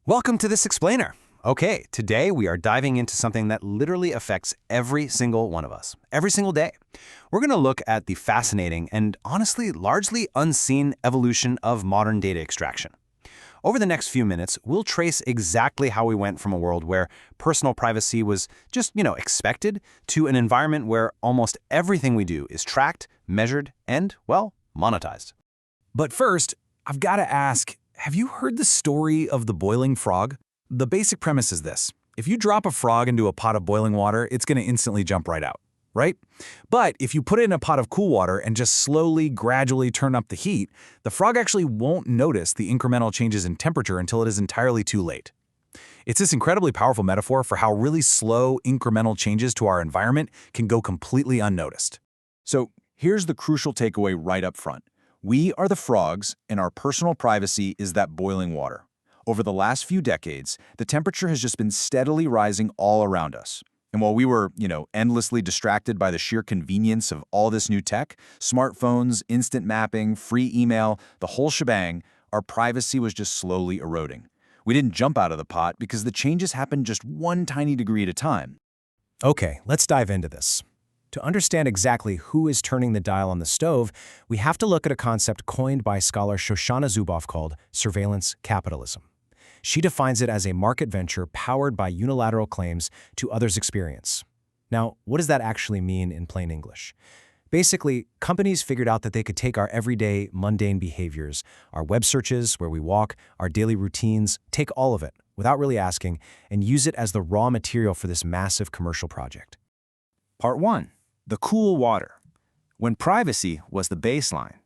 Welcome to this explainer. Okay, today we are diving into something that literally affects every single one of us, every single day. We're going to look at the fascinating and honestly largely unseen evolution of modern data extraction. Over the next few minutes, we'll trace exactly how we went from a world where personal privacy was just, expected to an environment where almost everything we do is tracked, measured, and, well, monetized. But first, I've got to ask, have you heard the story of the boiling frog? The basic premise is this. If you drop a frog into a pot of boiling water, it's going to instantly jump right out, right? But if you put it in a pot of cool water and just slowly, gradually turn up the heat, the frog actually won't notice the incremental changes in temperature until it is entirely too late. It's this incredibly powerful metaphor for how really slow, incremental changes to our environment can go completely unnoticed. So here's the crucial takeaway right up front. We are the frogs, and our personal privacy is that boiling water. Over the last few decades, the temperature has just been steadily rising all around us. And while we were, endlessly distracted by the sheer convenience of all this new tech, smartphones, instant mapping, free email, the whole shebang, our privacy was just slowly eroding. We didn't jump out of the pot because the changes happened just one tiny degree at a time. Okay, let's dive into this. To understand exactly who is turning the dial on the stove, we have to look at a concept coined by scholar Shoshana Zuboff called surveillance capitalism. She defines it as a market venture powered by unilateral claims to others' experience. Now, what does that actually mean in plain English? Basically, companies figured out that they could take our everyday, mundane behaviors, our web searches, where we walk, our daily routines, take all of it, without really asking, and use it as the raw material for this massive commercial project. Part 1. The cool water. When privacy was the baseline.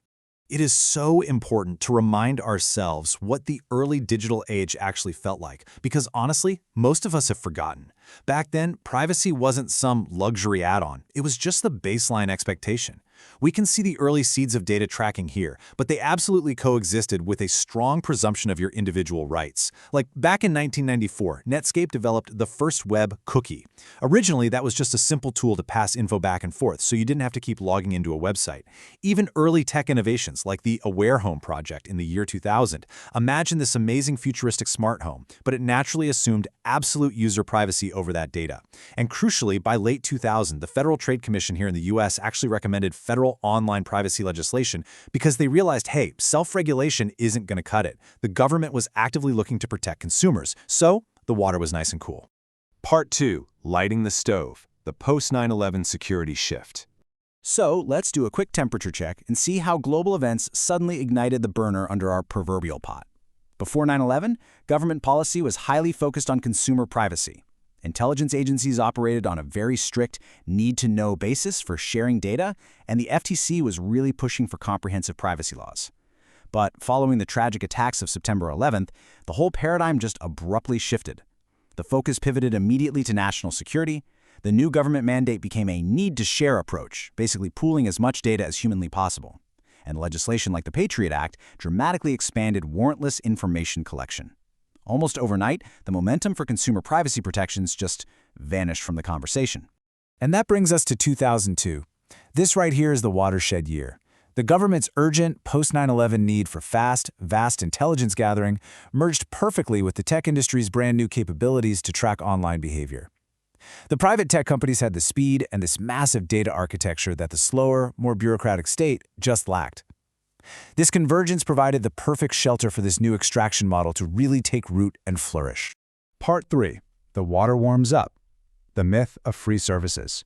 It is so important to remind ourselves what the early digital age actually felt like, because honestly, most of us have forgotten. Back then, privacy wasn't some luxury add-on. It was just the baseline expectation. We can see the early seeds of data tracking here, but they absolutely coexisted with a strong presumption of your individual rights. Like back in 1994, Netscape developed the first web cookie. Originally, that was just a simple tool to pass info back and forth, so you didn't have to keep logging into a website. Even early tech innovations like the Aware Home project in the year 2000 imagined this amazing futuristic smart home, but it naturally assumed absolute user privacy over that data. And crucially, by late 2000, the Federal Trade Commission here in the US actually recommended federal online privacy legislation because they realized, hey, self-regulation isn't going to cut it. The government was actively looking to protect consumers, so the water was nice and cool. Part 2. Lighting the stove. The post-9/11 security shift. So let's do a quick temperature check and see how global events suddenly ignited the burner under our proverbial pot. Before 9/11, government policy was highly focused on consumer privacy. Intelligence agencies operated on a very strict need-to-know basis for sharing data, and the FTC was really pushing for comprehensive privacy laws. But following the tragic attacks of September 11th, the whole paradigm just abruptly shifted. The focus pivoted immediately to national security. The new government mandate became a need-to-share approach, basically pooling as much data as humanly possible. And legislation like the Patriot Act dramatically expanded warrantless information collection. Almost overnight, the momentum for consumer privacy protections just vanished from the conversation. And that brings us to 2002. This right here is the watershed year. The government's urgent post-9/11 need for fast, vast intelligence gathering merged perfectly with the tech industry's brand new capabilities to track online behavior. The private tech companies had the speed and this massive data architecture that the slower, more bureaucratic state just lacked. This convergence provided the perfect shelter for this new extraction model to really take root and flourish. Part 3. The water warms up. The myth of free services.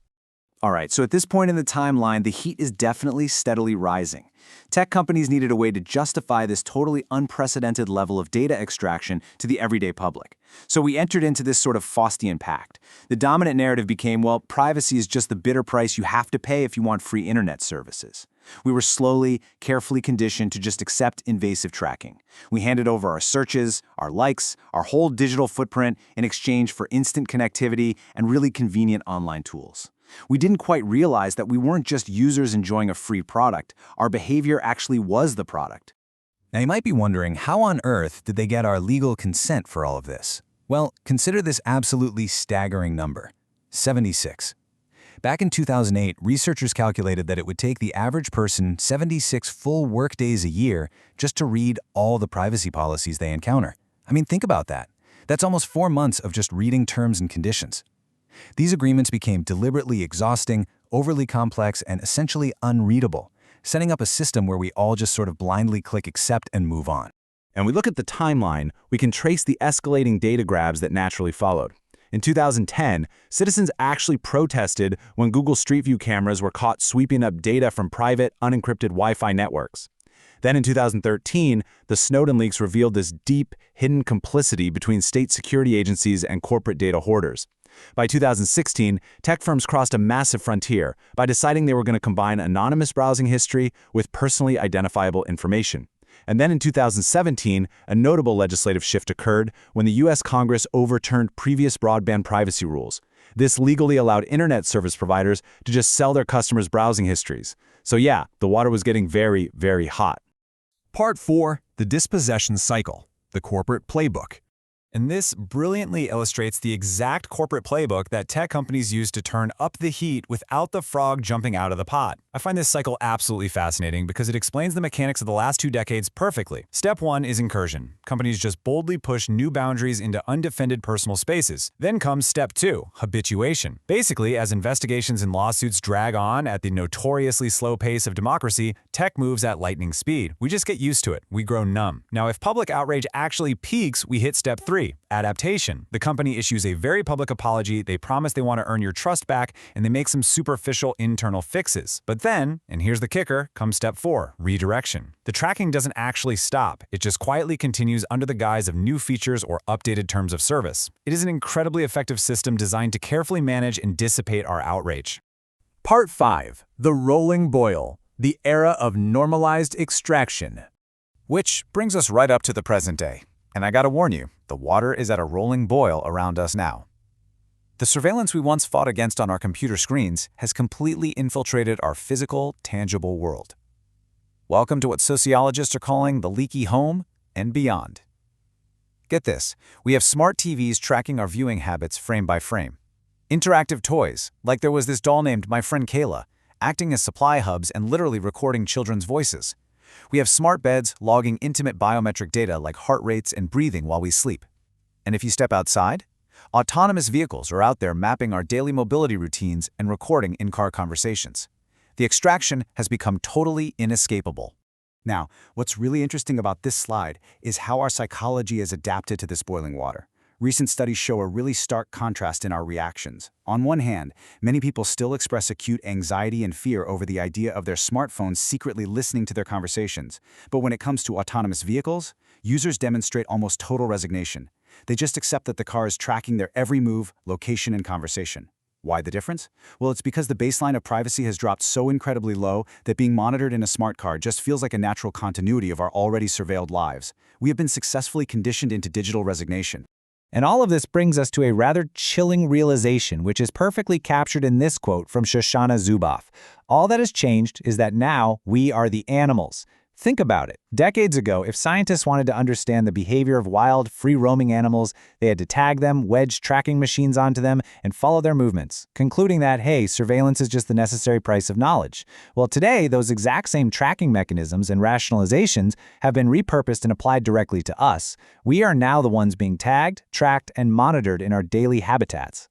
All right, so at this point in the timeline, the heat is definitely steadily rising. Tech companies needed a way to justify this totally unprecedented level of data extraction to the everyday public. So we entered into this sort of Faustian pact. The dominant narrative became, well, privacy is just the bitter price you have to pay if you want free internet services. We were slowly, carefully conditioned to just accept invasive tracking. We handed over our searches, our likes, our whole digital footprint in exchange for instant connectivity and really convenient online tools. We didn't quite realize that we weren't just users enjoying a free product. Our behavior actually was the product. Now you might be wondering, how on earth did they get our legal consent for all of this? Well, consider this absolutely staggering number: 76. Back in 2008, researchers calculated that it would take the average person 76 full workdays a year just to read all the privacy policies they encounter. I mean, think about that. That's almost 4 months of just reading terms and conditions. These agreements became deliberately exhausting, overly complex, and essentially unreadable, setting up a system where we all just sort of blindly click accept and move on. And we look at the timeline, we can trace the escalating data grabs that naturally followed. In 2010, citizens actually protested when Google Street View cameras were caught sweeping up data from private, unencrypted Wi-Fi networks. Then in 2013, the Snowden leaks revealed this deep, hidden complicity between state security agencies and corporate data hoarders. By 2016, tech firms crossed a massive frontier by deciding they were going to combine anonymous browsing history with personally identifiable information. And then in 2017, a notable legislative shift occurred when the U.S. Congress overturned previous broadband privacy rules. This legally allowed internet service providers to just sell their customers' browsing histories. So yeah, the water was getting very, very hot. Part 4, the dispossession cycle, the corporate playbook. And this brilliantly illustrates the exact corporate playbook that tech companies use to turn up the heat without the frog jumping out of the pot. I find this cycle absolutely fascinating because it explains the mechanics of the last 2 decades perfectly. Step 1 is incursion. Companies just boldly push new boundaries into undefended personal spaces. Then comes Step 2, habituation. Basically, as investigations and lawsuits drag on at the notoriously slow pace of democracy, tech moves at lightning speed. We just get used to it. We grow numb. Now, if public outrage actually peaks, we hit Step 3. Adaptation. The company issues a very public apology, they promise they want to earn your trust back, and they make some superficial internal fixes. But then, and here's the kicker, comes Step 4, redirection. The tracking doesn't actually stop, it just quietly continues under the guise of new features or updated terms of service. It is an incredibly effective system designed to carefully manage and dissipate our outrage. Part 5. The Rolling Boil, the Era of Normalized Extraction. Which brings us right up to the present day. And I gotta warn you, the water is at a rolling boil around us now. The surveillance we once fought against on our computer screens has completely infiltrated our physical, tangible world. Welcome to what sociologists are calling the leaky home and beyond. Get this, we have smart TVs tracking our viewing habits frame by frame. Interactive toys, like there was this doll named My Friend Kayla, acting as supply hubs and literally recording children's voices. We have smart beds logging intimate biometric data like heart rates and breathing while we sleep. And if you step outside, autonomous vehicles are out there mapping our daily mobility routines and recording in-car conversations. The extraction has become totally inescapable. Now, what's really interesting about this slide is how our psychology is adapted to this boiling water. Recent studies show a really stark contrast in our reactions. On one hand, many people still express acute anxiety and fear over the idea of their smartphones secretly listening to their conversations. But when it comes to autonomous vehicles, users demonstrate almost total resignation. They just accept that the car is tracking their every move, location, and conversation. Why the difference? Well, it's because the baseline of privacy has dropped so incredibly low that being monitored in a smart car just feels like a natural continuity of our already surveilled lives. We have been successfully conditioned into digital resignation. And all of this brings us to a rather chilling realization, which is perfectly captured in this quote from Shoshana Zuboff. All that has changed is that now we are the animals. Think about it. Decades ago, if scientists wanted to understand the behavior of wild, free-roaming animals, they had to tag them, wedge tracking machines onto them, and follow their movements, concluding that, hey, surveillance is just the necessary price of knowledge. Well, today, those exact same tracking mechanisms and rationalizations have been repurposed and applied directly to us. We are now the ones being tagged, tracked, and monitored in our daily habitats.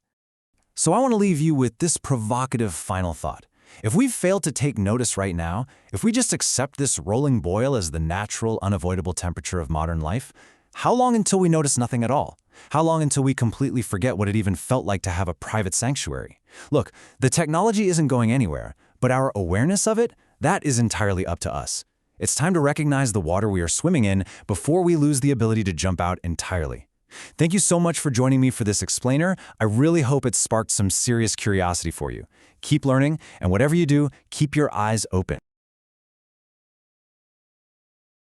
So I want to leave you with this provocative final thought. If we've failed to take notice right now, if we just accept this rolling boil as the natural, unavoidable temperature of modern life, how long until we notice nothing at all? How long until we completely forget what it even felt like to have a private sanctuary? Look, the technology isn't going anywhere, but our awareness of it, that is entirely up to us. It's time to recognize the water we are swimming in before we lose the ability to jump out entirely. Thank you so much for joining me for this explainer. I really hope it sparked some serious curiosity for you. Keep learning, and whatever you do, keep your eyes open.